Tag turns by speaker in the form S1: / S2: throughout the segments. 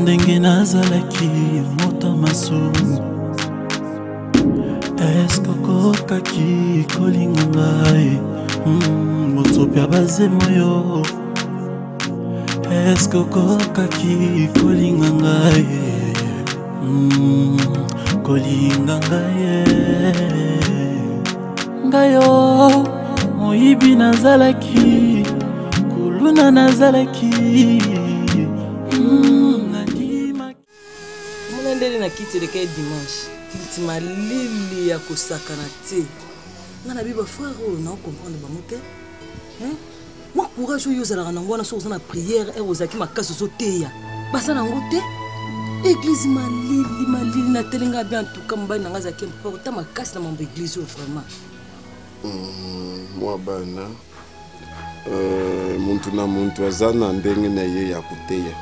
S1: ndenge nazalaki moto masumu. Esko kokaki kolinga ngai motopia bazemo yo. Esko kokaki kolinga ngai kolinga ngai ngayo moyibi nazalaki kuluna nazalaki
S2: mona ndele na kiti leka dimanche kiti malili ya kosakana te nga na biba frère oyo na comprendre bango te wa courage oyo ozalaka nango wana soki oza na prière ere ozalaki makasi ozoteya baza nango te église malili na telenga bien entuka mobali nanga azalaki importa makasi na mambo église oyo vraiment
S3: mwa bana muntu na muntu aza na ndenge na ye ya koteya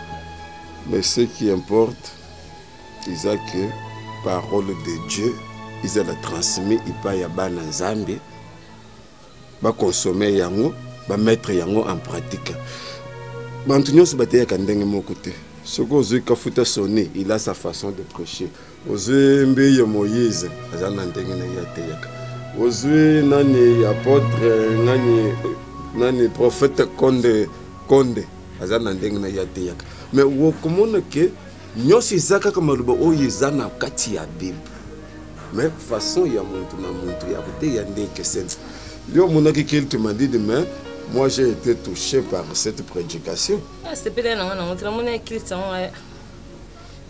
S3: mais ce qui importe c'est que parole de Dieu ils la transmis epai ya bana nzambe bakonsome yango bamettre yango en pratique bantu nyonso bateyaka ndenge moko te soki ozwi kafuta soni il a sa façon de prêcher ozwi mbeye Moïse aza na ndenge na ye ateyaka ozwi nani apôtre nani prophète Konde aza na ndenge na ye ateyaka mais wokomona ke nyonso eza kaka maloba oyo eza na kati ya Bible mais façon ya muntu na muntu ya koteya ndenge sene yo monaki quelque m'a dit mais moi j'ai été touché par cette prédication.
S2: Ah c'est peut-être non non tu mon écrit ça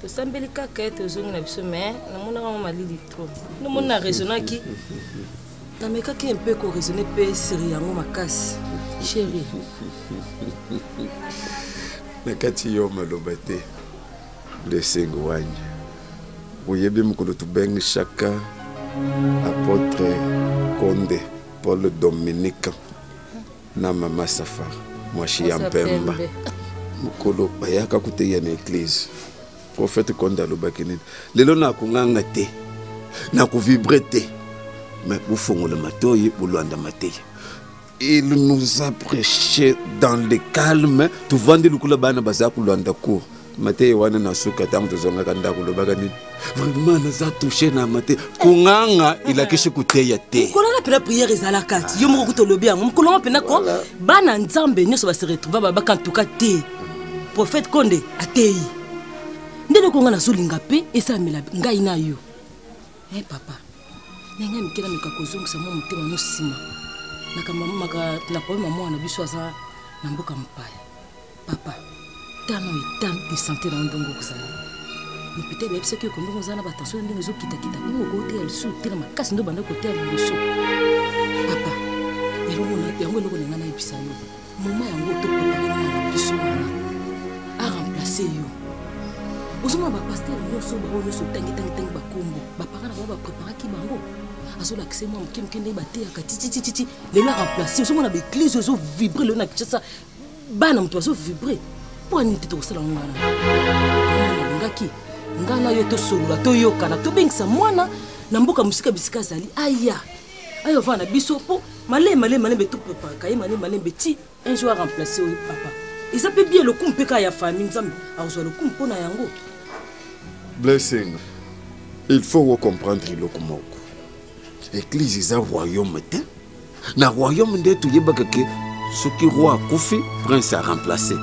S2: to sambeli kaka to zongi na biso mais na mona ka malili trop no mona raisonner ki ta meka ki un peu ko raisonner pe seri yango makasi chérie
S3: na kati yo malobate de Sengouagne oyebi mukolo tubengi chaka apôtre Konde Paul Dominique na mama Safar mwashi ya Mpemba mukolo bayaka kuteya na église prophète Konde alobaki nini lelo na kunganga te na kuvibre te mais bufongola matoyi bulwanda mateya. Il nous a prêché dans le calme tu vandi lukula bana baza kulwanda cour Matei wana na suka tangu tuzonga kanda kulobaga nini vraiment naza touché na mate kunganga ilakishi kuteya te
S2: kolona pena prière ezala kati yo moko kutolobi yango kolona pena ko bana nzambe nyoso ba se retrouver ba kantuka te prophète Konde atei ndele konga na solinga pe esamela ngai na yo papa nenga mikela mikakozongisa mo mutema no sima nakamaka na poema mwana biso aza na mboka mpaya papa tano etan de santé dans ndongo kozala ni peut-être même ce que ndongo zana ba tension ndenge zo kita ngo kote ya su tena makasi ndo banda kote ya liboso papa elo mona yango loko nenga na ebisa yo moma yango to préparer na biso wana a remplacer yo ozoma ba pasteur nyoso ba ono so tangi ba kombo ba parana ba préparer ki bango azola kise mo mkimkende ba te ya katiti lelo remplacer ozoma na ba église zo vibrer le na kitsa bana mto zo vibrer pour une petite osala ngana ngaki ngana yo to solo to yoka na to bengisa mwana na mboka musika bisika zali aya ayo vana biso po malé beto papa kaye malé beti un jour remplacer au papa et ça peut bien le coup mpeka ya famille nzambe azo le coup mpona yango
S3: blessing il faut comprendre le komoko église is a royaume te na royaume ndetu yebaka ke soki roi akufi prince a remplacer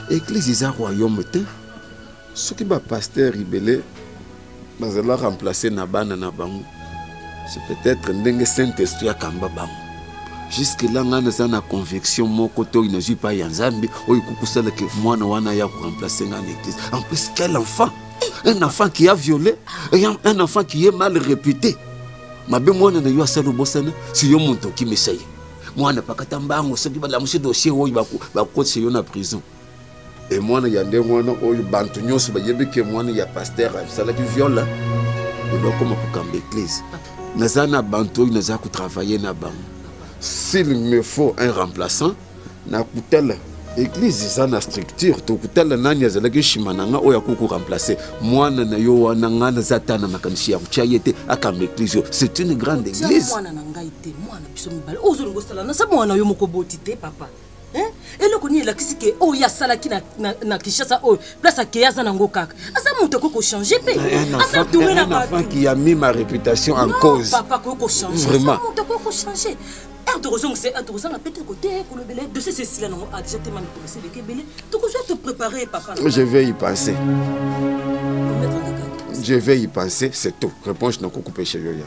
S3: église is a royaume te soki ba pasteur ibele bazala remplacer na bana na bango c'est peut-être ndenge Saint-Esprit akamba bango jusque là ngana sana conviction moko to inaji pa ya nzambe oyo kukusala ke mwana wana ya remplacer ngana église en plus quel enfant un enfant qui a violé et un enfant qui est mal réputé mabe mwana na yo asalo bosana si yo muntu ki mesaye mwana pakata mbango soki bala mushi dossier oyo bakotse yo na prison et mwana yande mwana oyo bantu nyonso bayebike mwana ya pasteur sala ki viola ndo comme pour camp église nazana bantu oyo naza ku travailler na bango s'il me faut un remplaçant na kutela église za na structure to kutela nani azala ki shimananga oyo ku remplacer mwana na yo wana ngana zatana makanishi ya kuchayete akam église c'est une grande église
S2: mwana na ngai te mwana biso mibale ozolongo sala na sa mwana yo moko boti te papa eloko ni elakisi ke oyo asalaki na Kinshasa oyo place ake aza nango kaka asa moto akoko changer pe asa tourner na
S3: un enfant qui a mis ma réputation en cause.
S2: Papa koko changer vraiment moto akoko changer peut-être côté de ce ceci là a déjà tellement intéressé de Kébélé donc on doit te préparer papa.
S3: Je vais y penser. Je vais y penser, c'est tout. Réponse n'a pas coupé chez lui.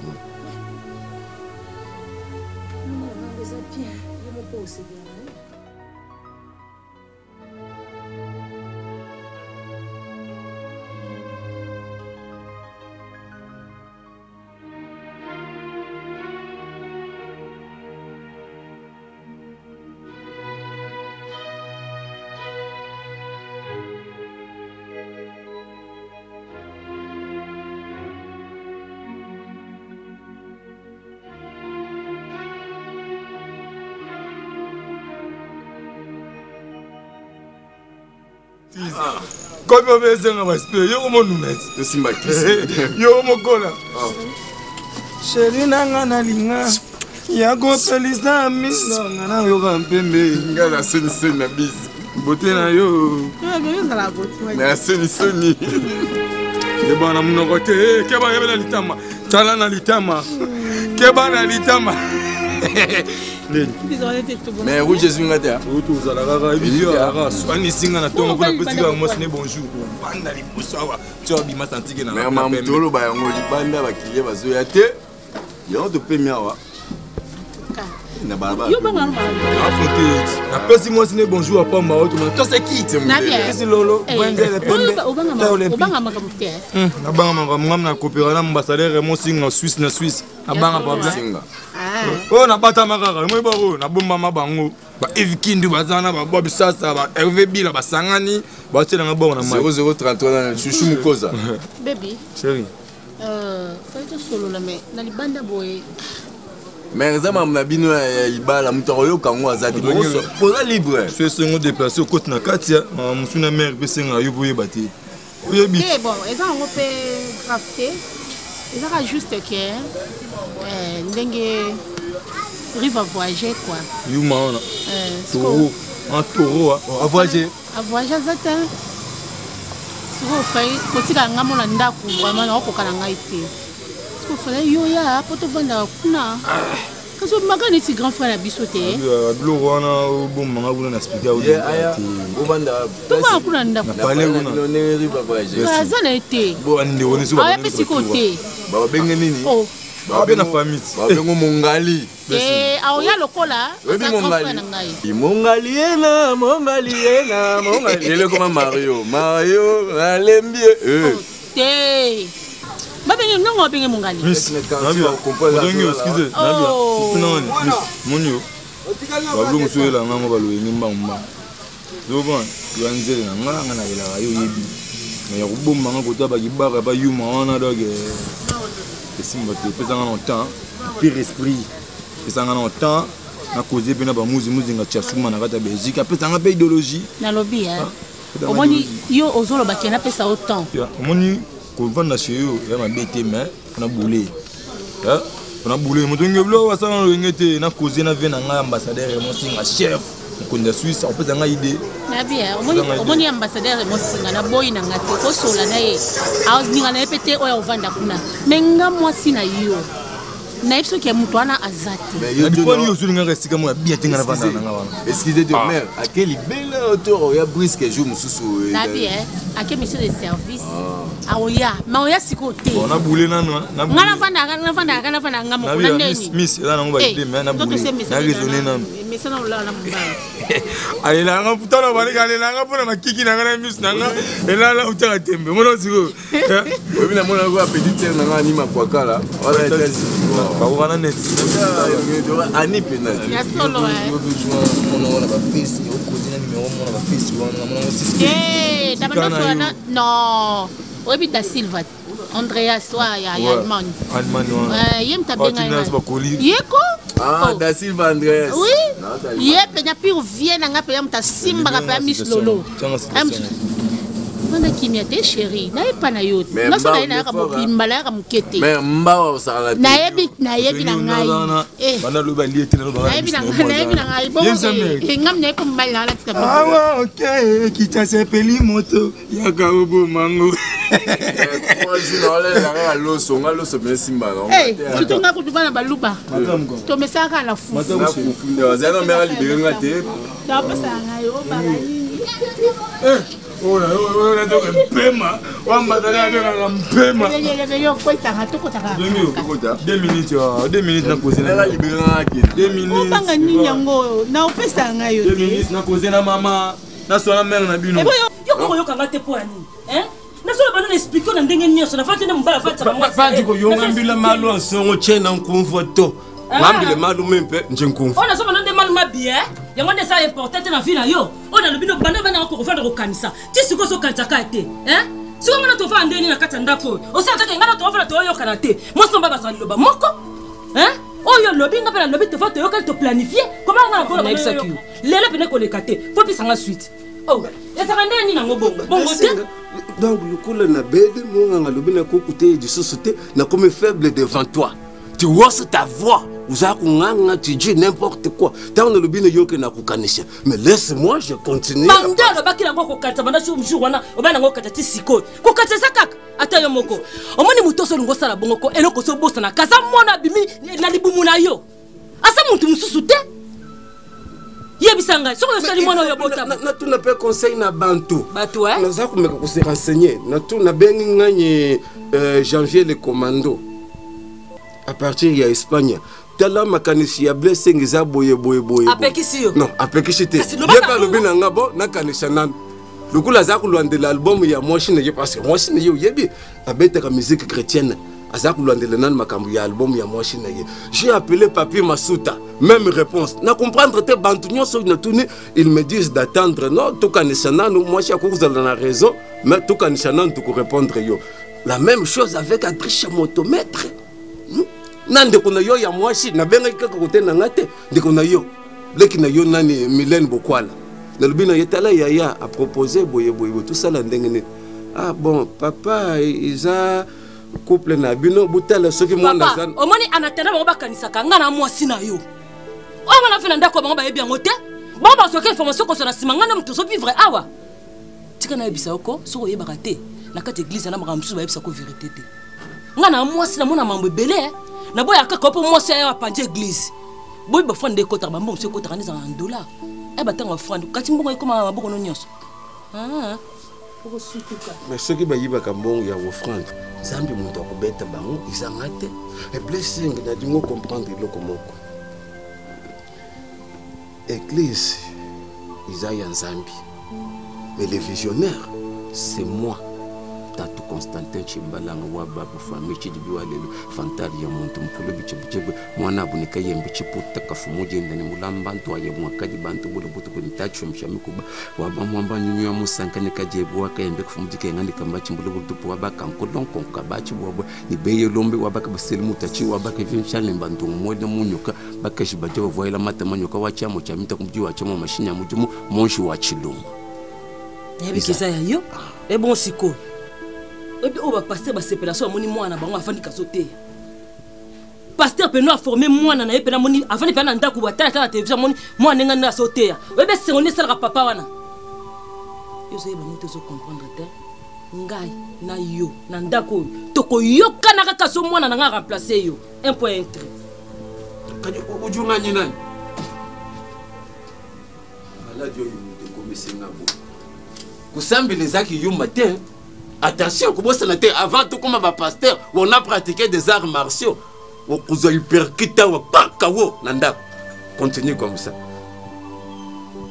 S4: Comme on veut dire, on va espérer. Yo comment nous mettre?
S3: Je suis maquis.
S4: Yo comment cola? Chérie nanga linga. Yago pelisa mi nanga yo kampembe.
S3: Ngala seni na bise.
S4: Beauté na yo. Na seni. Keba na munoko te. Keba yebe na litama. Tala na litama. Keba na litama.
S3: Mais où Jésus ngate a?
S4: Où tu as la rara ibia soigner singa na tongo pour petit gars moi c'est bonjour. Banda li posawa. Tu as bima santike na.
S3: Mais mamtolo ba yango libanda ba kiye bazoya te. Yo de premier wa. Na baba.
S2: Yo banga na
S4: fonte. Na pesi moi c'est bonjour à pas ma autre. Toi c'est qui? C'est Lolo. Benzele pembe.
S2: Obanga makabuke.
S4: Na banga ngam na coopérer na ambassadeur mo singa Suisse na Suisse. Na banga problème. Oh na bata makaka moi baro na bomba mabango ba evikindu bazana ba bob sasa ba Hervé Bila ba sangani ba tela nga bon na
S3: 0033 na chouchou mukoza.
S2: Baby.
S4: Chérie.
S2: Faut solo la mais na libanda boy.
S3: Mais zama mna bino ya ibala mutoro yo kango azati poza libre.
S4: C'est ce ngo déplacer au côté na katia musuna mère pe senga yo boye bati. Oyebi.
S2: Eh bon, eza ngo pe grafté. Eza juste que ndenge rive à voyager quoi.
S4: Yuma on taureau, un taureau à voyager.
S2: À voyager zata. Siko fai kotika ngamo na ndaku vraiment na okokana ngai te. Siko fai yo ya poto vanda kuna. Kaso magane ti grand frère na biso te.
S4: Blo wana bon manga kuna na expliquer au.
S3: Aya, o vanda.
S2: To ba kuna ndaku.
S4: Na parler kuna.
S3: Ne rive à voyager.
S2: Ça na été.
S4: Bon ande woni so.
S2: Ah, petit côté.
S3: Ba benga nini?
S2: Oh.
S4: Ba bien na famille.
S3: Ba benga mongali.
S2: Aoya lokola.
S3: Webi mongali ena. Ele comme Mario alembie.
S2: Te. Ba benga nongo benga mongali.
S4: Miss. Nabi comprendre. Dongi excusez. Nabi. Non, miss. Monyo. Ba blo muso la ngamo ba lo ngimba mba. Zoban, yo anzele na nganga na ela yo yebi. Mais robomba ngako ba gibara ba yuma wana doge. Simba te pesa ngana temps pire esprit pesa ngana temps na causer pena ba muzi nga tchasuma na kata Belgique pesa ngana pe idéologie
S2: na lobby omoni yo ozolo ba kena pesa autant
S4: omoni ko vanda chez yo ya mabete mais na boulé na boulé moto ngeblo wasana ngete na causer na vena nga ambassadeur mo singa chef konda Suisse on pesa nga idée
S2: na bien omoni ambassadeur mo singa na boy na ngate ko sola na ye aos ninga na epete oya ovanda kuna menga mwasi na yo na ipso ke mtu ana azati
S4: mais yo ni yo nga resika mo bien tinga na vanda nga wana
S3: excusez de mère à quel belle auteur ya brisque jour mususu
S2: na bien à quel monsieur de service aoya ma oya sikote
S4: on a boulé na
S2: ngana vanda ngamo kuna ndeni
S4: miss là na ngo ba idée mais na boulé na raisonner na
S2: mais ça na la na mbala
S4: allez là nga putana bali kale na nga pona makiki na nga miss na nga ela la utaka tembe mono siko
S3: wewe na mona kwa petite na nga ni makwakala wala etazi
S4: ba wana net
S3: ani pena
S2: ya solo
S4: mona ba face yo kozina numéro mona ba face wana mona
S2: eh tabana non obi da Silva Andreas wa ya Allemand yem tabenga yeko
S3: da Silva Andreas
S2: oui yep na pire vient nga pe yam ta simba ka pe Miss Lolo
S5: Bana kimia te chérie. Na e pa na yo. Na so na na ka bobimba la ka mukete.
S3: Mais mbawa osala.
S5: Na yebi na ngai.
S4: Bana lo ba liete na lo ba.
S5: Na yebi na ngai. Bon. Ngam na ko mbala la tika.
S4: Ah OK, kita sepeli moto ya ka obo mango.
S3: Moi je n'allais la loso, ngaloso mesimba.
S5: Eh, tu tonga ko dubana baluba. To mesaka la fu.
S3: Na kufunda, zana mera libéré ngate.
S5: Ta pasa ngai o ba.
S4: Oh, donc paiement. On va donner un paiement.
S5: 2
S4: minutes, 2 minutes na causer na libérer 2 minutes.
S5: On banga ni yango na opesa ngayo.
S4: 2 minutes na causer na mama. Na so na mère na bino.
S2: Yo ko yo kanga te poani. Hein? Na so ba na expliquer na ndenge nyonso na fati na mbala fati na mwasi.
S3: Fati ko yo ngambila malu ansongo chena nkumfoto. Ngambile malu mempe njenkumfu.
S2: On a so ba na de malu mabie. Yango de ça important na vie na yo. On a le bino bana bana ko fanda ko kanisa. Ti siko so kanisa ka te. Hein? Siko ngana to fa ndeni na kata ndako. O sa kaka ngana to fa to yo kana te. Mo so ba ba sa loba moko. Hein? Oyo lobi nga pela lobi te fa to yo ka to planifier. Comment ngana ko na execute. Lele pene ko le kate. Faut pisanga suite. Oh, et ça rende ni nango bongo. Bongo te.
S3: Donc le coup na bede mo nga lobi na ko kuté du société na comme faible devant toi. Tu vois ta voix. Tu dis n'importe quoi. Mais laisse-moi, je continue. Tu pas conseil na bantu. Nous avons se renseigner. Janvier les commandos. À partir de l'Espagne. Tala makanisi ya blessing za boye.
S2: Apekisio.
S3: Non, apekisite. Yeba lobina ngabo na kanisa nan. Lukula za kulwande l'album ya Mwashine ye parce que Mwashine yo yebi abeta ka musique chrétienne. Aza kulwande le nan makambu ya album ya Mwashine ye. J'ai appelé Papi Masuta, même réponse. Na comprendre te bantunyo so na tuni, ils me disent d'attendre. Non, to kanisa nan moi je crois que vous avez la raison, mais to kanisa nan to répondre yo. La même chose avec Adricha Motomètre. Nande kuna yo ya Mwashi na benga kaka kote na ngate ndiko na yo bleki na yo nani Mylène Bokwala na lubina yetala ya a proposé boye tout ça la ndenge. Ah bon papa iza couple na bino butala soki mwana zana
S2: omoni anatenda bango bakanisa kanga na Mwasi na yo o wana fena ndako bango ba yebi yango te ba soki information ko sona simanga na mtu so vivre awa tika na yebisa oko soko yebaka te na kati église na makamsu ba yebisa ko vérité te ngana Mwasi na mona mambo belé na boya kaka po Mwasi ya panje église boy ba fond de kota ba mbongo kota kanisa en dollar e ba tanga fond kati mbongo ikoma maboko no nyonso poko sutuka
S3: mais ce qui ba yiba ka mbongo ya offrande zambi muntu akobeta bango izangate e blessing na dingo comprendre loko moko église Isaiah Nzambi mais les visionnaires c'est moi Tatu Constantin Chimbalanga wa babu famille chidibiwa lelo fantari ya muntu mpolo bichebujebe mwana abunika yembe chiputa kafumuje ndani mulamba ntu aye mwakadi bantu bolo butu kunitacho mshamikuba waba mwamba nyunyu ya musankane kajebu waka yembe kafumujike ngandi kambachi mbolo butu wabaka nkolon konkabachi wabo ni beye lombe wabaka baselimu tachi wabaka vimshale mbantu mwede munyuka baka shibaje voila mata manyoka wachamo chamita kumji wachamo mashinya mujumu monshi wa chilungu
S2: yabi kisa ya yo e bon siko et puis on va passer ba séparation moni mwana bango afandi kasote pasteur pe no a formé mwana na epena moni afandi pe na ndako batala ta télévision moni mwana nga na sote ya webe se on sala papa wana yo so yeba moto so comprendre te ngai na yo na ndako toko yoka na kaka so mwana na nga remplacer yo 1.1
S3: kadi ujunga nyina maladi yo de komisi ngabo kusambile zaki yuma te. Attention, avant tout comme un pasteur, on a pratiqué des arts martiaux. On a hyperquita, on a continue comme ça.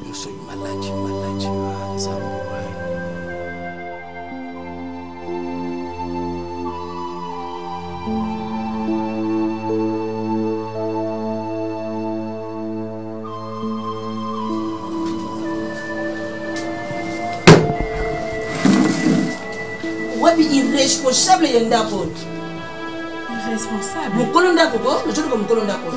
S3: Je suis malade.
S2: Irresponsable yendako.
S5: Irresponsable.
S2: Mukolondako ko, je comme mukolondako.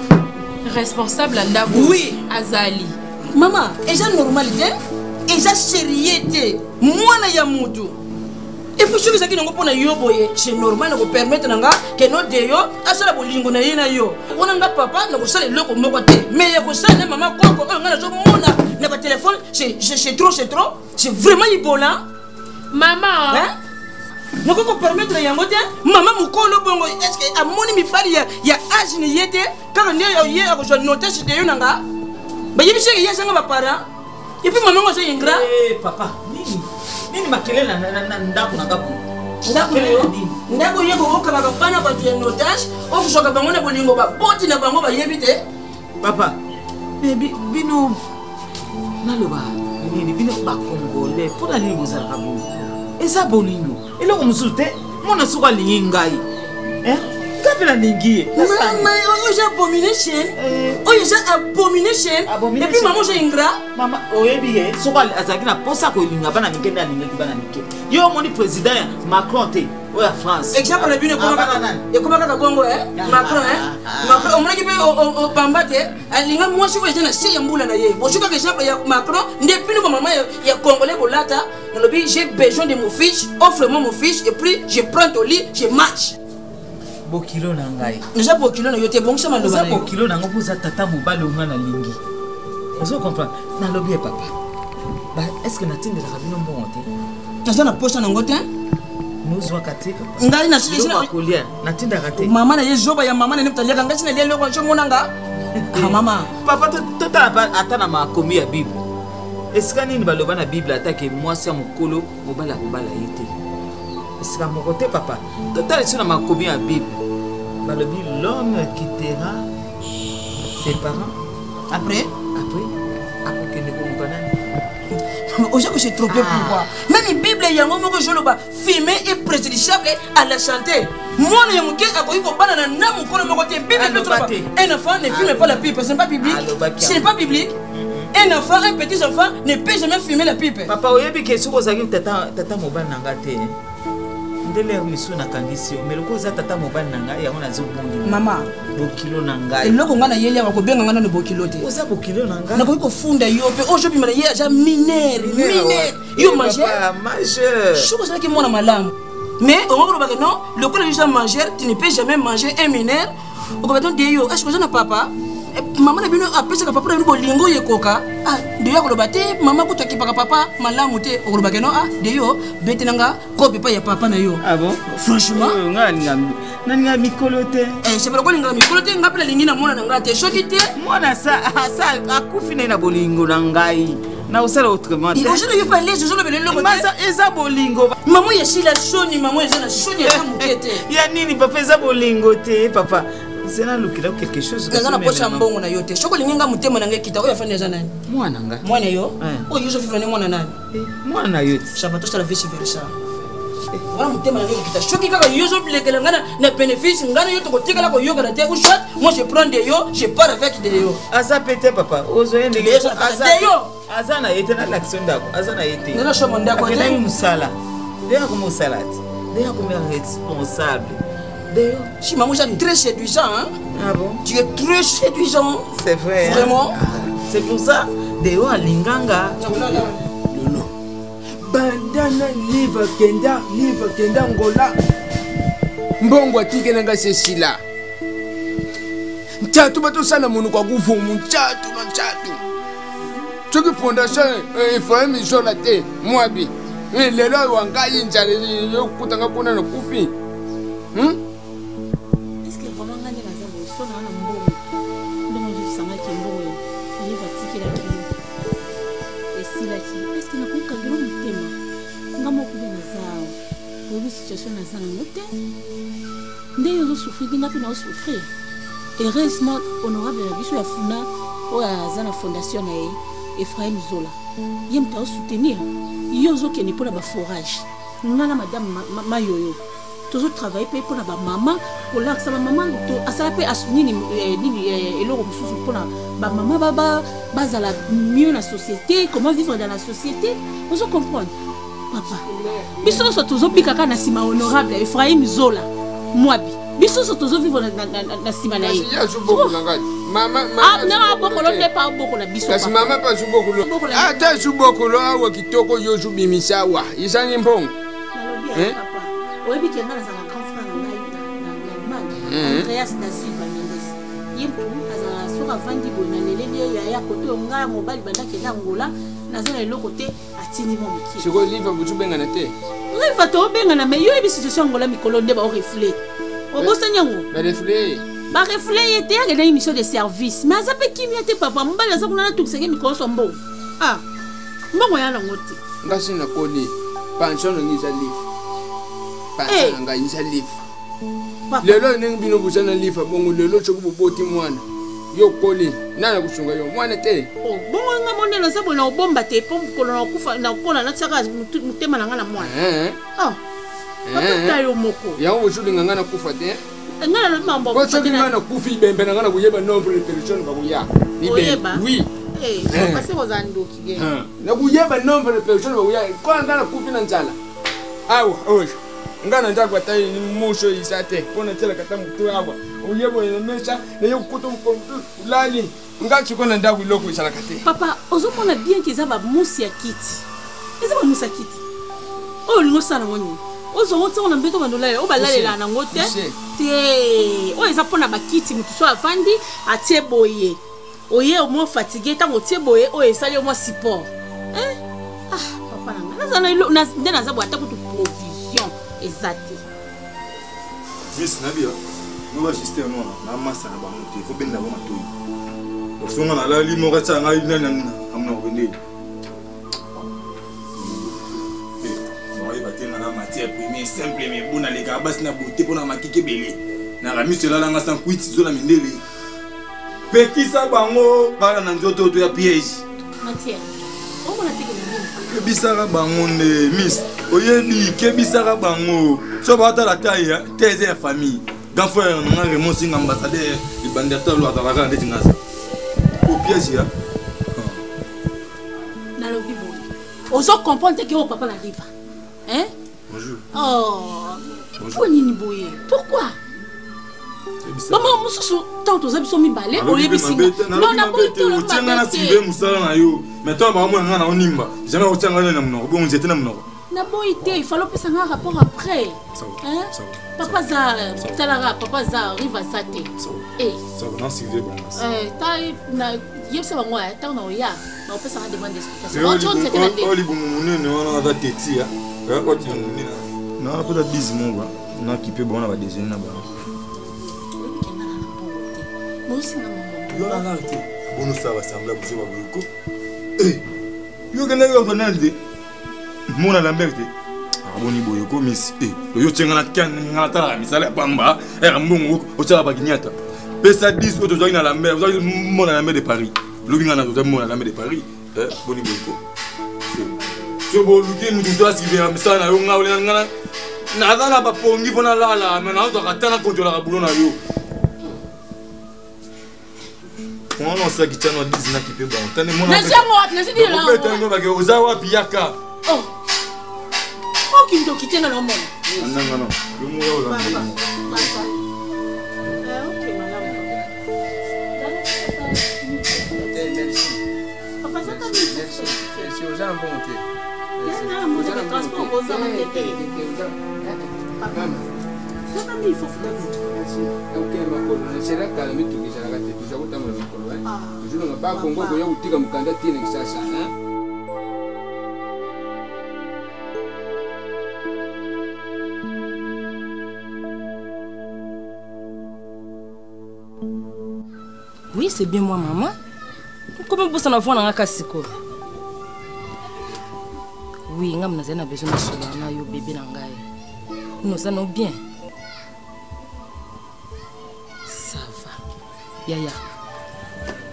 S5: Responsable ndako.
S2: Oui,
S5: azali.
S2: Maman, est-ce normalité? Est-ce sérieux? Moi na ya mutu.
S6: Et puis ce qui n'ont pas yo boye, c'est normal de permettre nanga que no de yo asala bolingo na yena yo. On nga papa na ko sala loko moko te. Mais ya ko sala maman koko nga zo mona na ba téléphone, c'est trop, c'est vraiment ibola.
S5: Maman,
S6: hein? Nako ko permettre yango te. Maman mukolo bongo est-ce que amoni mi fali ya âge ni yete quand ne yo ye ko zo noter de yo nanga. Ba yebise ke yesa nga ba para. Et puis maman ko zo ingra.
S7: Eh papa, nini makelele na ndako na ngapo.
S6: Ndako yeko okaba bana ba tu notage o kusoka bango na bolingo ba boti na bango ba yebite.
S7: Papa, bino naloba nini bino ba congolais pour aller vous arabu. Eza bolingo. Eloko musulte mona suka lingai. Kapela ningie.
S6: Mais oyo abomination. Oyo abomination. Et puis maman j'ai ingra.
S7: Mama oyebi suka azaki na posa ko linga bana mikende alinga bana mikende. Yo moni président Macron te oya France.
S6: Exemple le bino comment kaka bongo Macron Macron omona ki pe o pambate alinga moi siko eza na si yambula na ye. Bo siko ka exemple ya Macron depuis no maman ya congolais bolata. Nalobi j'ai besoin de mon fils, offre-moi mon fils et puis je prends ton lit, je marche.
S7: Bokilo na ngai.
S6: Déjà bokilo na yote bon sama
S7: loba. Bokilo na ngo za tata mobalo nga na lingi. Ozo comprendre. Na lobi papa. Ba est-ce que natinde la rabino mbongo te?
S6: Naza na pocha na ngote?
S7: Nozwa katika.
S6: Ngai na sisi
S7: na kolia. Natinda kate.
S6: Mama na yezoba ya mama na neptalia kanga sina lelo kwa chomona nga. Ah mama.
S7: Papa tota atana makomi ya Bible. Est-ce que nini baloba na Bible atake mwasi ya mukolo mobala yete? Est-ce que mon côté papa total sur ma combien à Bible balobi l'homme quittera ses parents après que ne comprenne.
S6: Aujourd'hui j'ai trompé pourquoi même la Bible il y a un moment que je le bats fumer est préjudiciable à la santé. Moi le yamuke akoyi ko bana na namu kono mo côté Bible un enfant ne fume pas la pipe, ce n'est pas biblique. Ce n'est pas biblique. Un enfant, un petit enfant ne peut jamais fumer la pipe.
S7: Papa oyebi ke soko zaki tata mobile nanga te. Ndele misu na kandisio meloko za tata mobile nanga ya ona zobongi.
S6: Mama,
S7: bokilo nanga.
S6: Eloko ngana yeli ya ko benga ngana no bokilo te.
S7: Oza bokilo nanga.
S6: Na ko funda yo pe ojo bi mana ye ja mineur. Yo majeur. Soko zaki mona malamu. Mais on va dire non, le collège déjà majeur, tu ne peux jamais manger un mineur. On va dire yo, est-ce que ça na papa? Maman na bino apesa ka papa na bolingo yekoka deyo akoloba te mama kutu akipaka papa malamu te okoloba ke no deyo bete nanga kopi pa ya papa na yo.
S7: Ah bon?
S6: Franchement
S7: nga mikolo te
S6: c'est pas kolinga mikolo te nga pela lingi na mona nanga te soki te
S7: mona sa akufi na bolingo na ngai na usala autrement te
S6: je ne pas les je le belelo
S7: masa eza bolingo
S6: maman ya shila shoni maman eza na shoni ya mukete
S7: ya nini papa eza bolingo te papa. C'est là quelque chose
S6: que na pocha mbongo na yote shoko linga mutema na ngekita oya fanya za nani
S7: mwana nga
S6: mwana yo o Yusuf fanya mwana nani
S7: mwana yote
S6: shabato sala vice versa wala mutema na ngekita shoki kaka Yusuf lekela ngana na bénéfice ngana yote ko tikala ko yoga na te ou soit moi je prends de yo je pars avec de yo
S7: asa pété papa ozo yende
S6: asa de yo
S7: asa na yete na l'action ndako asa na yete
S6: na shomo ndako
S7: na musala de ya ko salade de ya ko responsable.
S6: Si maman est très séduisant, hein?
S7: Ah bon?
S6: Tu es très séduisant.
S7: C'est vrai.
S6: Vraiment?
S7: C'est pour ça, Deo à Linganga.
S8: Non. Bandana liva kenda ngola. Mbongo atike nanga sesila. Mchatu bato sana munu kwa kuvumu mchatu. Choki fondation Ephraim isola te mwabi. Lelo wangayi njale yo kutanga kuna na kufi.
S5: Souffrir. Heureusement, honorable Biso Yafuna, ou à la fondation Ephraim Zola. Il y a soutenir. Il y a qui n'est pas la forage. Nous avons madame Mayoyo. Toujours travailler pour la maman, pour la maman, à ça peut assumer et l'euro pour la maman baba, base à la mieux la société, comment vivre dans la société. Vous comprenez, papa. Biso sont toujours piquant na sima honorable Ephraim Zola. Moi bi. Biso sont toujours vivre na sima na ye.
S8: Maman
S5: non bokolo ne pas bokolo biso.
S8: Kasi maman pas bokolo. Ah ta bokolo wa kitoko yo bimisa wa. Isani mbongo.
S5: oyebi ke nga nazala grand frère na ngai na Allemagne Andreas da Silva Mendes ye mtu azala soki avandi boye na leleli ye yaya kote oyo ngai mobali bandaki eza ngola naza na eloko te atindi mo mokie
S8: sikoyo liva botubengana te
S5: riva toobengana me yo yebi situation ngola mikolo nde baorefule obosani yango barefule ye te akenda émission de service mais aza mpe kimia te papa mobali aza kuna natukiseke mikolo so mbongo mbongo ya nango te
S8: ngasi nakoli pension nangi eza live pension na ngai eza live lelo ndenge bino buza na live bongo lelo soki boboti mwana yo koli nana kusunga yo mwana te
S5: bongo nga mondelo aza boye na obomba te mpo mokolo na okufa na kola natiaka motema na nga na mwana papa yo moko
S8: yango bosulinga nga nakufa te
S5: nga nalobi mambo
S8: soki nga nakufi ibembe na nga na koyeba nombre de personne bakoya oui nakuyeba nombre de personne bakoya kola nga nakufi na nzala awa oyo nga na ndako ata muso isa te mpo natielaka ta motu awa oyeba na mesa naye kokuta lali nga siko na ndako iloko esalaka te
S5: papa ozomona bien ke eza bamusi ya kiti eza bamusi ya kiti oyo olingo osala ngo nini ozongo ntango na mbeto bandola oyo balalela nango te oyo eza mpona bakiti motu so avandi atie boye oye omoi fatigue ntango otie boye oyo esali omoi support papa nanga nde naza boye ata kutu provision eza te
S4: miss nabia noba juste nona na masa na bango te fo benda bango matoyi songa na lali moko tia ngai nani amna obendeli na matière première simple mais bon les gars basi na beauté pour na makike belé na ramiso la nga sans kuiti zo na mindele pekisa bango bala na nzoto to ya piège
S5: matière o mona teke na
S4: bisara bango ne miss oyebi ke bisara bango so ba ta la taille teze ya famille grand frère na Raymond Singh ambassadeur le bandateur lo atala ka ndeti ngasa au piège ya
S5: na lo bibo ozo comprendre que o papa na liva hein?
S4: Bonjour.
S5: Oh, pourquoi? Maman, mususu tanto za biso mibale oyebi singa. Non na bonito lo
S4: tianga na sibe musala na yo. Maintenant ba mo ngana onimba. Jamais o tianga na mnoko. Bon j'étais na mnoko.
S5: Na boité, il fallait pesa un rapport après. Hein? Papa za talara, papa za riva sate. Eh.
S4: Ça va non sibe bon.
S5: Ta na yebisa bango ta na oya. Na pesa na demande d'explication.
S4: Oli bon munene wana za teti ya. Quand tu non peut-être 10 mois na qui peut bon on va déjeuner là-bas.
S5: Moi aussi na maman.
S4: Yo na arrêté. Bon nous ça va sembler vous va beaucoup. Eh. Yo que n'ego fanalde. Mona la merde. Ah boni boyo ko miss. Eh. Yo tsenga na kan ngata la misala bamba. Eh mbongo o tsala ba kinyata. Pesa 10 autres gens na la mer. Vous avez mona la mer de Paris. Lobinga na mona la mer de Paris. Eh boni boyo. Bo luki mutu to asibera misana yo nga olena ngana na dala ba pongi bona lala mais na to katana konjola ka bulo na yo on sa ki tano 10 na ki pe ba tane mona
S5: na jango wat na sidi la
S4: ko tano ba ke oza wapi yaka
S5: ki ndo kitena na mona
S4: non yo mo yo la
S2: Oui, c'est bien moi, maman. Comment vous en avez un cassico? Oui, nous avons besoin de cela, yo bébé nangai. Nous allons bien. Ça va. Yaya.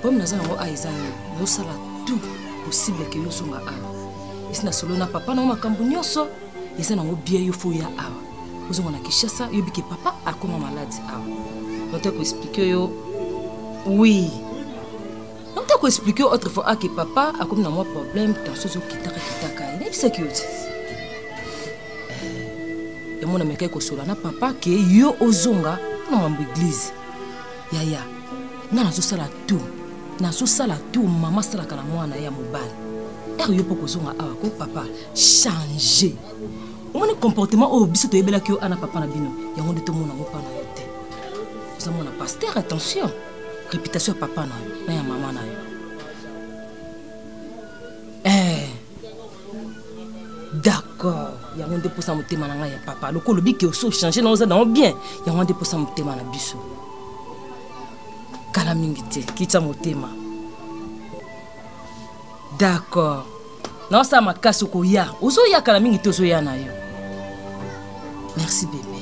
S2: Comme nous avons aizan, nous sala tout possible que yo songa awa. Isina solo na papa na makambo nyonso, isana ngo bien yo fo ya awa. Vous on a Kinshasa, yo biki papa a comme malade awa. On t'a expliquer yo. Oui. On t'a expliqué autrefois que papa a comme un problème dans ce qui t'a il est sécurité. Et mon ami ko sola na papa que yo ozonga na mambo église. Yaya. Na zo sala tout. Na zo sala tout maman sala kana mwana ya mobali. Er yo poko zonga awa ko papa changer. omoni comportement oyo biso toyebelaki yo ana papa na bino yango nde tomona ngo mpa na yo te ozamona pasteur attention réputation ya papa na yo na ya mama na yo d'accord yango nde mposa motema na ngai ya papa loko olobi ke oso change na oza nango bien yango nde mposa motema na biso kala mingi te kitya motema d'accord naosala makasi okoya ozoya kala mingi te ozoya na yo merci bébé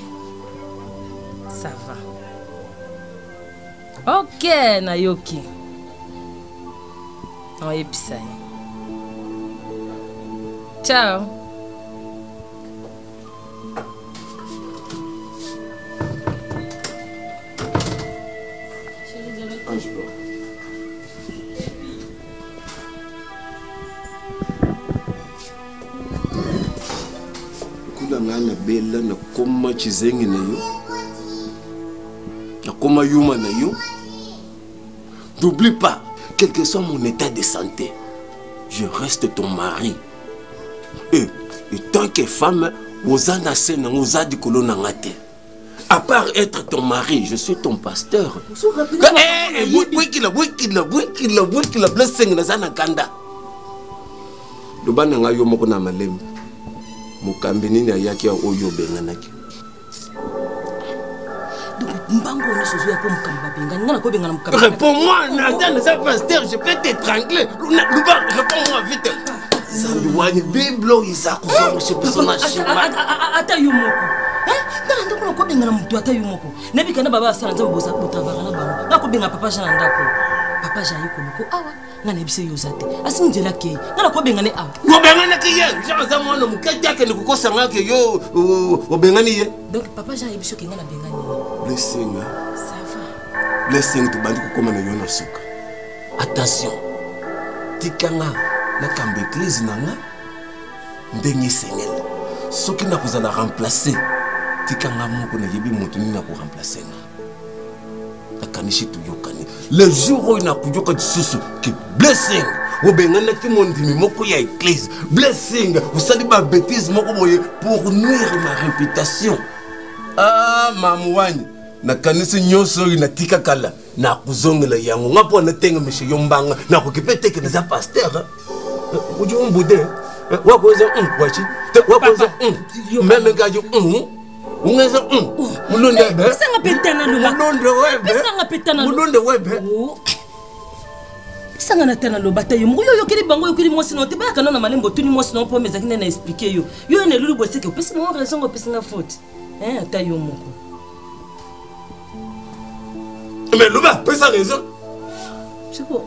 S2: ça va ok nayoki oyebisa ye ciao
S3: na bela na koma chizengi na yo na koma yuma na yo. N'oublie pas, quel que soit mon état de santé, je reste ton mari. Et tant que femme, ozana sena ozadi kolona ngate. À part être ton mari, je suis ton pasteur. Wikila blessing na zana kanda. Lobana nga yo moko na malembe. Mukambini na yaki ya oyo benganaki.
S2: Donc mbango ne sozo ya ko mukamba bengana ngana ko bengana mukamba.
S3: Réponds-moi, Nathan, ça pasteur, je peux t'étrangler. Réponds-moi vite. Zambiwani Biblo izako za monsieur personnage.
S2: Ata yo moko. Nana ndako ko bengana mutu ata yo moko. Nebi kana baba asala nzabo boza botavara na bango. Ngako benga papa jana ndako. Papa jayi ko loko awa. Ngana bise yo zate. Asi njela ke. Ngana ko bengane awa.
S3: Ko bengana ke ye. Jaza mwana mukajja ke nikukosa ngake yo obengani ye.
S2: Donc papa jayi biso ke ngana bengani.
S3: Blessing.
S2: Ça va.
S3: Blessing tu bandi kokoma na yo na suka. Attention. Tikanga na kambe église nanga ndenge sengel. Soki na kozala remplacer tikanga moko na yebi mutu ni na ko remplacer nga. Takanishi tu yokani. Le jour où il n'a pas de soucis, que blessing, ou bien on a qui m'ont dit moko ya église, blessing, vous savez pas bêtise moko boye pour nuire ma réputation. Ah mamouani, na kanisi nyoso ina tika kala na kuzongela yango ngapo na tenga monsieur yombanga na kokipete ke na pasteur. Uji umbude, wakoza wachi, wakoza même gajo ungeza mulonde webe
S2: sanga petana loba
S3: mulonde webe
S2: sanga petana
S3: mulonde webe
S2: sanga na tana loba tayo yo yokeli bango yokeli mwasi no te ba kana na malembo tuni mwasi no po mezaki na expliquer yo yo ne lulu boseke opesi mo raison opesi na faute tayo moko
S3: mais loba pesa raison
S2: c'est quoi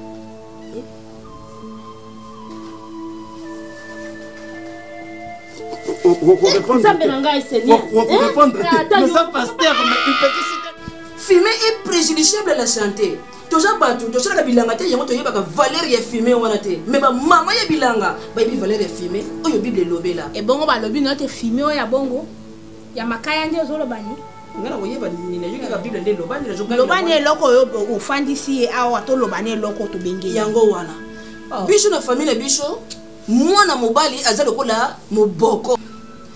S6: Fumer est préjudiciable à la santé. Toza batu, toza la bilanga te, yango toyeba ka valeur ya fumer wana te. Mais ba mama ya bilanga, ba bi valeur ya fumer, oyo Bible lobela.
S5: Et bongo ba lobi no te fumer oya bongo. Ya makaya nde ozolo bani.
S6: Ngana koyeba ni na yoka Bible nde lobani na joka.
S5: Lobani eloko oyo ofandisi awa to lobani eloko to bengeli.
S6: Yango wana. Biso na famille biso, mwana mobali aza lokola moboko.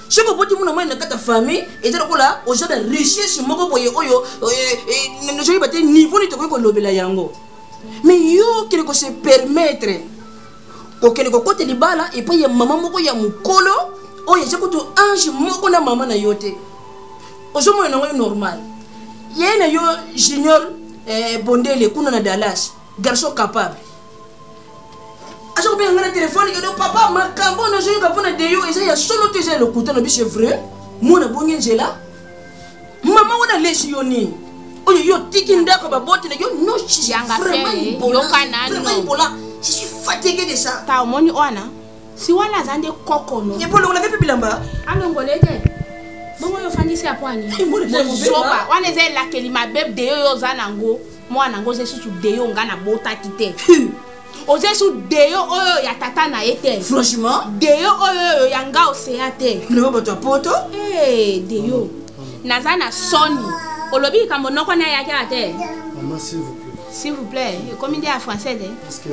S6: Si vous avez une famille, et vous avez une richesse, vous avez un niveau de yango. Mais yo qui se permettre, que les bala et puis ya maman moko ya mukolo, oh ya jakuto ange moko na maman na yote. Aujourd'hui on est normal. Yena yo junior Bondele kuna na Dallas, garçon capable. Ajo bien ngana téléphone et papa makambo na joyo kapona deyo eza ya solo te eza le couteau na biche vrai mona bonge njela mama wana leshi yo nini oyo yo tiki ndako ba bote na yo no chi
S5: yanga fe yo kanano
S6: je suis fatigué de ça
S5: ta omoni wana si wana zande kokono
S6: et pour le la pepe bilamba
S5: alongolete bongo yo fandisi apwani soba wana eza la kelima beb deyo yo zanango mwana ngo zesu deyo ngana bota kite Oze sou deyo oyo ya tata na ete.
S6: Franchement,
S5: deyo oyo ya nga osea te.
S6: Ne ba to poto?
S5: Deyo. Nazana soni. Olobi kambo noko na ya ka te.
S9: Maman s'il vous plaît.
S5: S'il vous plaît, comment dire en français de?
S9: Parce que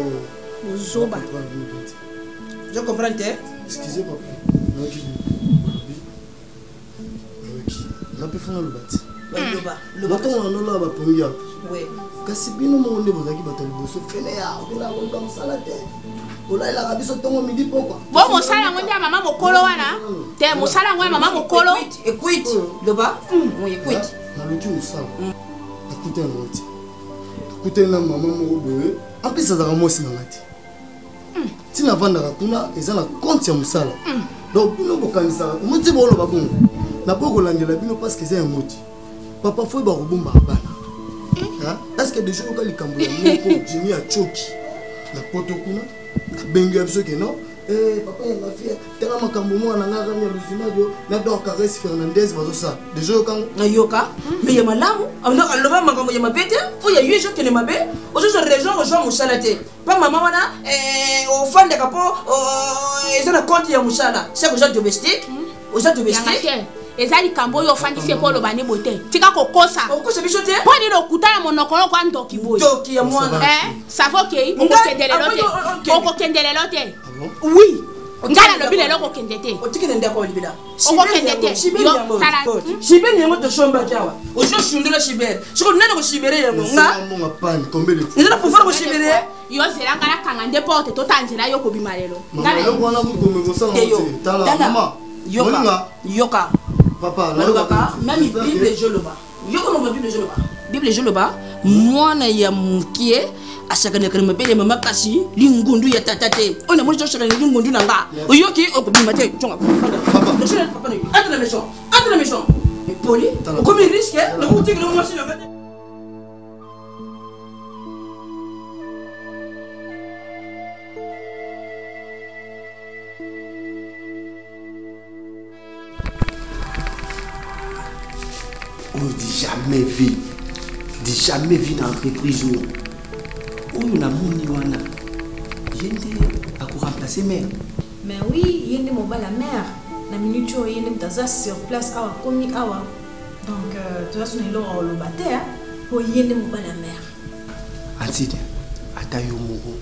S6: je comprends te.
S9: Excusez papa. ngapi funa lobati
S6: loba
S9: on a ba pongia
S6: ouais
S9: kasi bino mo nde bozaki bato liboso fene ya okela ko mosala te olaila kabiso tongo midi pokwa
S5: bon mosala ngo ndia mama mokolo wana te mosala ngo mama mokolo
S6: écoute loba on écoute
S9: na lutu mosala écoute na moti écoute na mama moko boye en plus ça va mosi na ngati tina vandaka kuna eza na compte ya mosala donc bino bokanisaka moti bolo babongo na boko landela bino parce que c'est un moti papa foi ba robumba bana est-ce que déjà au likambo ya moko Jimmy a choki na poto kuna bengi ya biso ke non papa ya mafia tena makambo mo na ngaka nya luzimadio na donc Caresse Fernandez bazo ça déjà au kango
S6: na yoka mais ya malamu on loba makambo ya mabete o ya yejo ke ne mabe o zo région rejoint musala te pa mama wana au fond de capo eza na compte ya musala c'est que domestique aux domestique
S5: ezali kambo yo fandisi ko loba ne bote tika kokosa
S6: okosa biso te
S5: poni lo kutala monokolo kwa ndoki boy
S6: ndoki ya mwana
S5: savo ke oko kendelelo te oui ngala lobi lelo ko kende te
S6: otikene ndako libila
S5: oko kende te yo tala
S6: shibeni yango to shomba kyawa ojo shundula shibere siko nene ko shibere yango nga
S9: nga pan kombele
S6: nzela pouvoir ko shibere
S5: yo zela ngala kanga nde porte to tanzela yo ko bimalelo
S9: ngala yo kwana ku komeko sala te tala mama
S6: yoka
S9: papa
S6: même Bible joloba yoko no Bible joloba Bible joloba mwana ya mukie ashakana kana mabele mama kasi lingundu ya tatate ona mo joshaka lingundu nanga oyoki okubima te chonga papa entre la maison mais poli comme il risque le outil que le machine là
S10: jamais vu dans l'entreprise où on a moni wana yende à remplacer mère.
S11: Mais oui, yende mo ba la mère na minute où yende mtaza sur place awa komi awa donc tu vas sonner l'or au bataire pour yende mo ba la mère.
S10: Antide atayo moko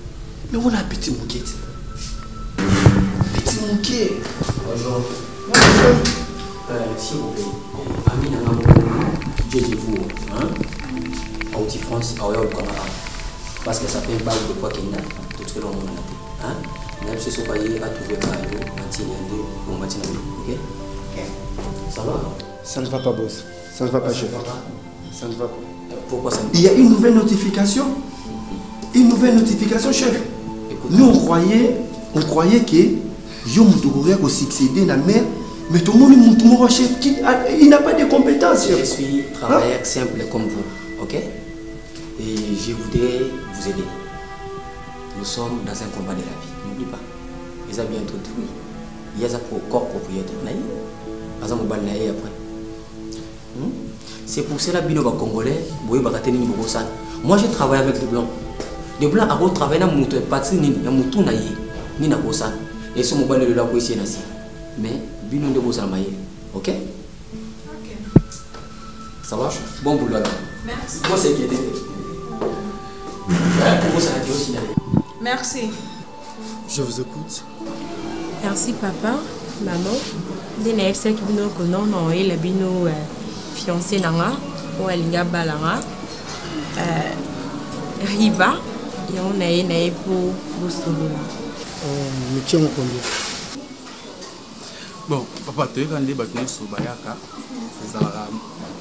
S10: mais on a petit mouquet. Petit mouquet. Bonjour. S'il vous plaît, Amina Dieu de vous, hein? En France, parce que ça fait un bail de quoi qu'il y a, tout ce que l'on a, hein? Même si ce pays a trouvé par ou ok? Ça va?
S9: Ça ne va pas, boss. Ça ne va pas, chef. Ça ne va pas.
S10: Pourquoi ça ne va pas?
S3: Il y a une nouvelle notification. Une nouvelle notification, chef. Nous, on croyait que Yom Touré a succédé à la mère. Mais tout le monde chef, il n'a pas de compétences.
S10: Je suis travailleur simple comme vous, ok? Et je voudrais vous aider. Nous sommes dans un combat de la vie, n'oublie pas. Ils ont bien introduit. Il y a un corps propriétaire. C'est pour cela que les Congolais, moi je travaille avec les Blancs. Les Blancs ont travaillé dans mon parti, dans mon tour, et ce moment de la poésie. Mais bino de vous ok? Ok. Ça va? Bon boulot.
S11: Merci.
S10: Moi c'est qui
S11: Merci.
S9: Je vous écoute.
S12: Merci papa, maman. Dès que c'est que nous et la bino fiancé nanga ou alinga balanga riba et on a pour bosolo.
S9: Mais qui on combien?
S13: Bon, papa, tu es quand tu es sur Bayaka,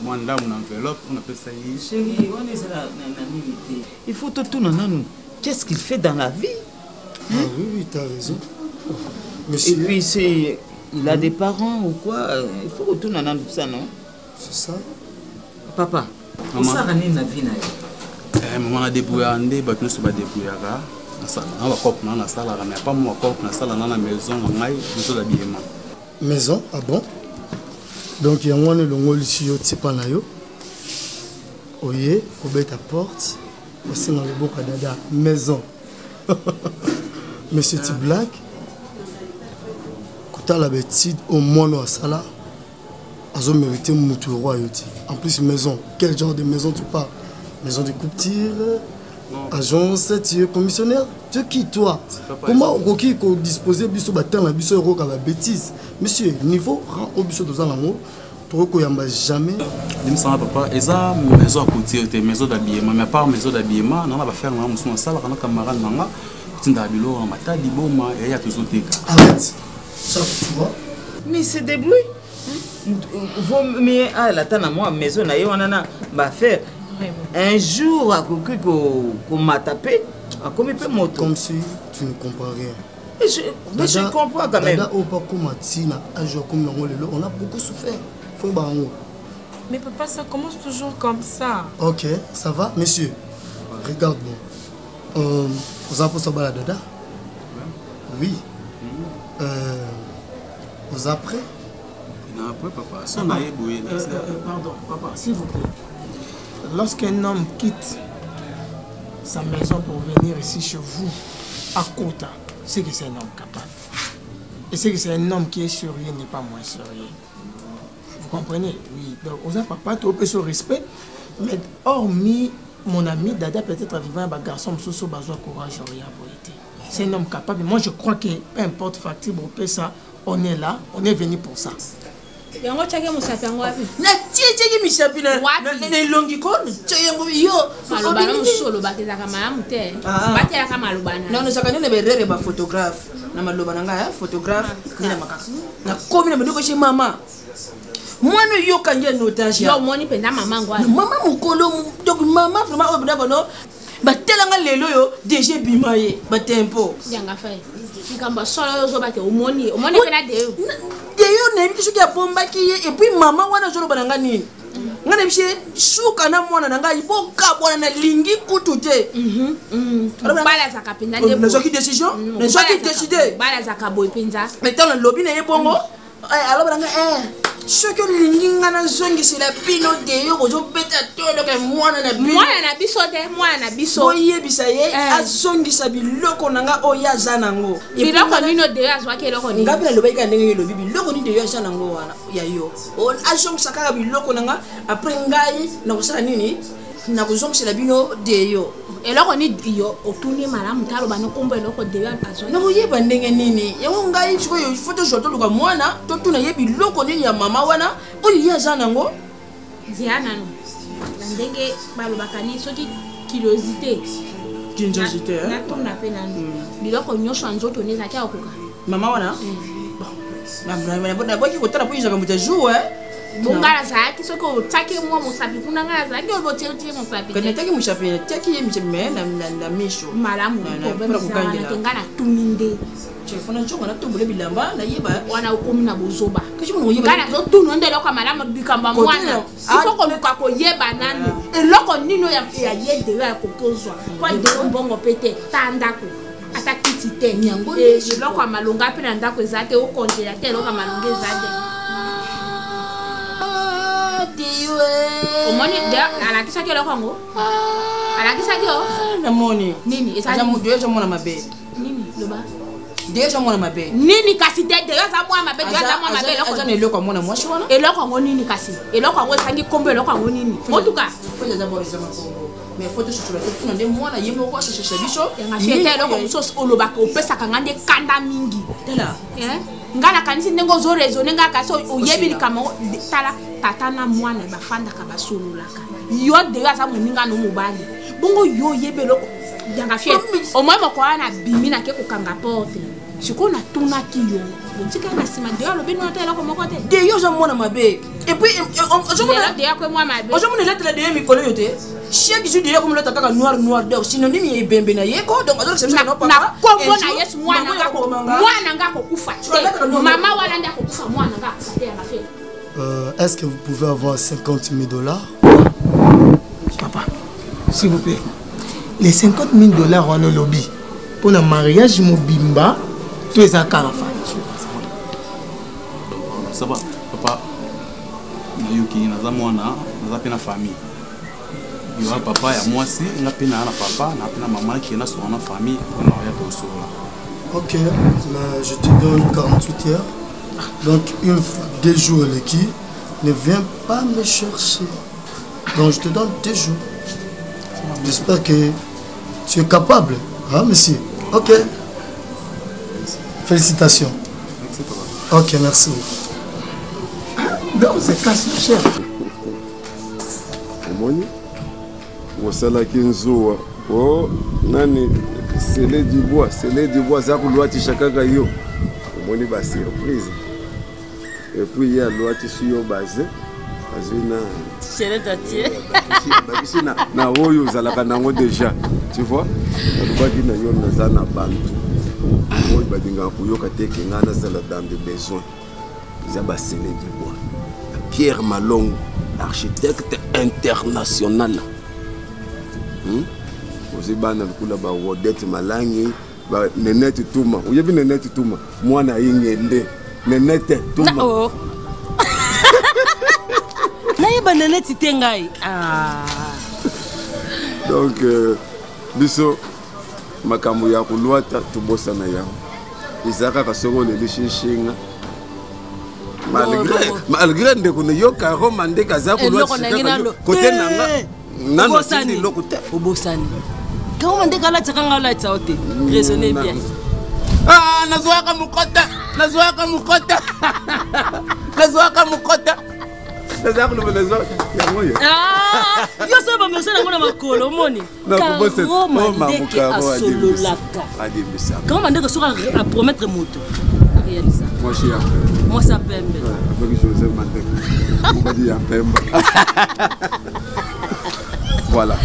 S13: moi, on a une enveloppe, on appelle ça.
S7: Chérie, on est là, il faut tout tourner. Qu'est-ce qu'il fait dans la vie?
S9: Ah oui, tu as raison.
S7: Monsieur. Et puis, il a des parents ou quoi? Il faut retourner dans tout ça, non?
S9: C'est ça.
S7: Papa, comment ça va dans la vie?
S13: Maman a débrouillé, on se bat débrouillé. On va couper dans la salle, mais pas moi couper dans la salle, dans la maison, on a besoin d'habillement.
S9: Maison, ah bon? Donc il y a un longo ici au Tipanayo. Oye, oublie ta porte. Aussi dans le beau Canada. Maison. Monsieur T Black. Quand la bêtise au mono à Sala, a mérité mon royauté. En plus maison. Quel genre de maison tu parles? Maison de couture, agence, tu es commissionnaire. Tu es qui toi? Comment on peut disposer biso batin la biso ero la bêtise? Monsieur, niveau rang au biso de l'amour, Trop yamba jamais.
S13: Il me semble papa, eza maison à côté, maison d'habillement, mais à part maison d'habillement, on va faire un musulman ça, on a camarade nanga, tinda bilo, on mata diboma, et y a toujours des cas.
S9: Arrête. Ça tu vois.
S7: Mais c'est débrouille. Vaut mieux à la tana moi maison na yo nana va faire. Un jour à cocu qu'on m'a tapé, à comme peu moto.
S9: Comme si tu ne comprends rien.
S7: Mais je comprends quand même.
S9: On a beaucoup souffert.
S12: Mais papa, ça commence toujours comme ça.
S9: Ok, ça va, monsieur. Regarde-moi. Vous avez posé la dada? Oui. Vous avez prêt?
S13: Non, après, papa.
S14: Pardon, papa, s'il vous plaît. Lorsqu'un homme quitte sa maison pour venir ici chez vous, à Kota, c'est que c'est un homme capable. Et c'est que c'est un homme qui est sérieux, n'est pas moins sérieux. Vous comprenez? Oui. Donc, on a papa, tu peux ce respect. Mais hormis mon ami, Dada peut-être vivant un garçon, Mousso, besoin courage, rien pour été. C'est un homme capable. Moi, je crois que peu importe facture, ça, on est là, on est venu pour ça.
S5: yango chake musapi yango wapi
S6: na tie misapi na longi kon yango yo
S5: maloba na musolo bakezaka malamu te batelaka maloba
S6: na no sakane na berere ba photographe na maloba na nga photographe nina makaka na komi na ndoko chez mama mwana yo kanje notage
S5: yo moni penda mama ngwa
S6: mama mukolo donc mama vraiment obina bono batelanga lelo yo DG bimaye batempo
S5: yanga fay ikamba solo zo bate omoni pena de yo
S6: D'ailleurs, on a vu que bomba qui est et puis maman wana zolo bananga nini. Ngana bishe shuka na mwana nanga iboka bwana na lingi kutute.
S5: Bala za kapenda de.
S6: Na soki décision, na soki décider.
S5: Bala za kaboy penza.
S6: Mais dans le lobby na yebongo. Alors bananga shuka lingi ngana zongi c'est la pino de yo zo beta tolo ke mwana na biso.
S5: Mwana na biso te, mwana na biso.
S6: Oye bisaye azongi sabiloko nanga oya zanango.
S5: Biloko nino de azwa ke loko ni.
S6: Ngapela loba ika ndenge lobi biloko ni de yo zanango wana ya yo. On azong sakaka biloko nanga après ngai na kusala nini? Na kuzong sela bino de yo.
S5: Eloko ni yo otuni malamu talo bano kombo eloko de yo azwa.
S6: Na koyeba ndenge nini? Yango ngai chiko yo photo joto luka mwana to tuna yebi biloko nini ya mama wana oyo ya zanango.
S5: Ziana no. Ndenge balobaka ni soki curiosité.
S6: Curiosité
S5: na tuna pena biloko nyosho nzoto neza kya okuka.
S6: Mama wana? Na boki kotala po izaka muta jour
S5: Bongala zaki soki otaki mwa mosapi kuna ngala zaki obotie mosapi.
S6: Kana taki mosapi taki ye mcheme na misho.
S5: Malamu ko ngala tuninde.
S6: Telefone nchonga na tombole bilamba na yeba
S5: wana ukomi na bozoba.
S6: Kachi mo yeba.
S5: Ngala zo tunu ndelo kwa malamu bikamba mwana. Ifoko luka ko yeba nani. Eloko nino ya yede ya kokozwa. Kwa de mbongo pete tandako. Ata kitite nyango eloko amalonga pe na ndako ezate o congélateur eloko amalonga ezate. Omoni alakisa kyo lokongo alakisa kyo
S6: na moni
S5: nini
S6: esa mu deja mona mabe
S5: nini loba
S6: deja mona mabe
S5: nini kasi te deja mwa mabe deja mwa mabe
S6: lokon aza na eloko mona mwashi wana
S5: eloko ngo nini kasi eloko ngo sangi kombe eloko ngo nini otuka
S6: fanya za bori za makongo mais photo sur la tête nde mwana yemo kwa shisha biso
S5: yanga fiete eloko musos olobaka opesaka ngande kanda mingi
S6: tela
S5: ngala kanisi ndengo zo raisonner ngaka so oyebili kama tala tata na mwana bafanda ka basololaka yo deya za moninga no mobali bongo yo yebelo yanga fiet au moins moko ana bimi na ke kokanga porte siko na tuna kiyo bontika na sima deya lo bino tela ko moko te
S6: de yo za mwana mabe et puis
S5: je me deya ko moi mabe
S6: ojo mona lettre de mi kolo yote chaque jour deya ko mona taka noir de synonyme ye bembe na yeko donc azo c'est
S5: na papa kombo na yesu mwana ngako kufa mama wala ndako kufa mwana ngako te yanga fiet.
S9: Est-ce que vous pouvez avoir 50 000 $?
S14: Papa, s'il vous plaît. Les 50 000 $, on a le lobby. Pour le mariage, Mobimba, tous les carafans.
S13: Ça va, papa. Nayuki, naza mwana, naza pena famille. Il y a papa et moi aussi, on a pena na papa, on a pena maman qui est dans la famille, on a rien de solo.
S9: Ok, mais je te donne 48 heures. Donc, une fois 2 jours, l'équipe ne vient pas me chercher. Donc, je te donne 2 jours. J'espère que tu es capable. Hein, monsieur? Ok. Félicitations.
S13: Merci, papa.
S9: Ok, merci.
S14: Donc c'est casse la chair.
S3: Omoni osalaki nzuwa o nani Sele du bois ça kuluati chakaka yo omoni ba surprise et puis il y a loati sur basé azina
S2: chérie tatie
S3: bakisi na oyo zalaka nango déjà tu vois alobaki na yo naza na bantu oyo badinga kuyoka te kenga na sala dans des besoins za ba Sele du bois Pierre Malongo architecte international. Aussi bana kula ba Wodette Malangi ba Nenete Tuma. Uyebi Nenete Tuma mwana yingende Nenete Tuma.
S2: Oh. Naïba Nenete tengai. Ah.
S3: Donc biso makambo ya kulwata tubosa na yango. Izaka kasoko le lishishinga. Malgré ndeko ne yoka Roma ndeka za kulwata côté nanga nana sindi lokote
S2: obosani. Comment on dit que la tchanga la tchaote? Raisonnez bien.
S3: Ah, nazoaka mukota, nazoaka mukota, nazoaka mukota. Nazoaka le nazoaka.
S2: Ah, yo so ba monsieur na ngona makolo moni. Comment ndeke asololaka?
S3: Adibisa.
S2: Comment ndeke so à promettre moto? À réaliser.
S3: Moi chia.
S2: Moi ça pembe.
S3: Avec Joseph Mandela. On va dire pembe. Voilà.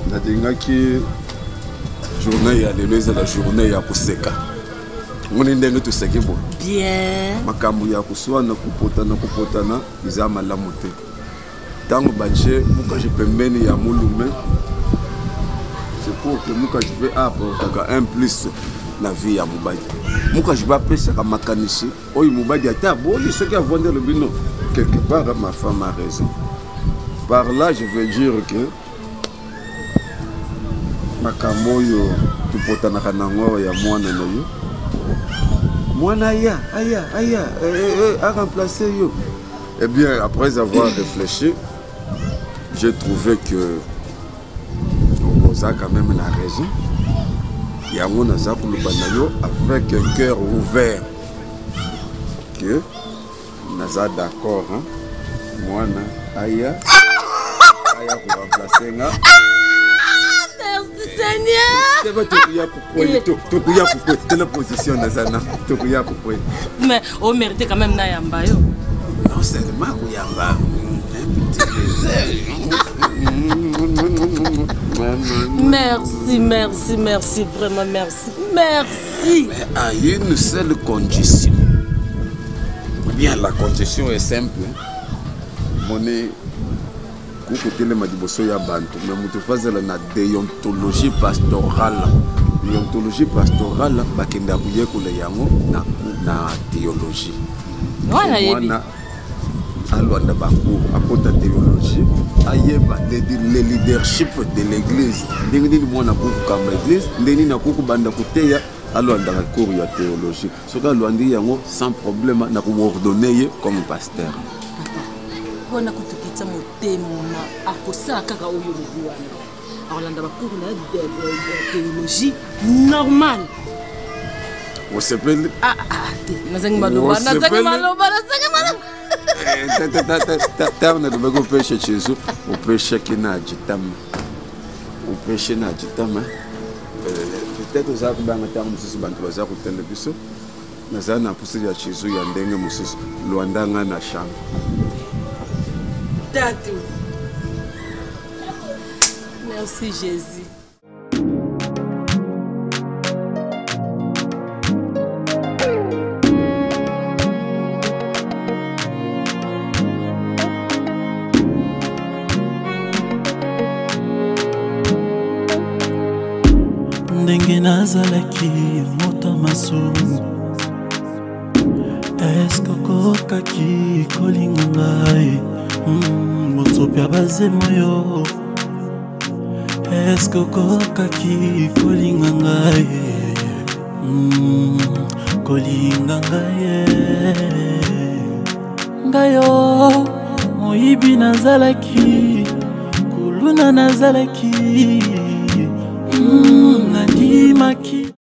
S3: Nadingaki journée ya lelo eza la journée ya kuseka ngoni ndenge tuseki bo
S2: bien
S3: makambo ya kuswana kupotana iza malamu te tango bache mukaji pembeni ya mulume c'est pour que mukaji pe apportaka un plus na vie ya mubadi mukaji ba pesa ka makanishi oyi mubadi ata boyi soki a vendre le bino quelque part ma femme a raison par là je veux dire que makambo yo tupotanaka nango ya mwana na yo mwana aya a remplacé yo. Eh bien après avoir réfléchi j'ai trouvé que Rosa quand même la raison yango naza kuluba na yo avec un cœur ouvert que naza d'accord hein mwana aya pour remplacer nga.
S2: Seigneur.
S3: C'est la position Nazana.
S2: Mais on mérite quand même Nayamba.
S3: Non seulement Kuyamba.
S2: Merci, vraiment merci. Merci.
S3: Mais à une seule condition. Bien, la condition est simple. Monnaie. Côté le madiboso ya bantu mais mutu fazela na déontologie pastorale bakenda kuyekula yango na théologie
S2: wana yebi
S3: alwanda bakour akota théologie ayeba le leadership de l'église ndenge nini mwana kuku kamba église ndenge nini akuku banda kuteya alwanda cours ya théologie soka alwandi yango sans problème na coordonner comme pasteur.
S2: Bona kutukitsa motema akosala kaka oyo lobiwana aolanda bacours na théologie normale
S3: osepeli
S2: nazangi maloba
S3: terne lobaki opeshe Jésus opeshaki na ajitama opeshe na ajitama peut-être oza kobanga ntango mosusu bantu baza kotele biso nazala na pusi ya Jésus ya ndenge mosusu lwandanga na chambre.
S2: Merci Jésus.
S1: Ndenge nazalaki moto masumu eske okokaki kolinga ngai motopia bazemo yo eske okokaki kolinga ngai kolinga ngai yo moyibi nazalaki kuluna nazalaki nandimaki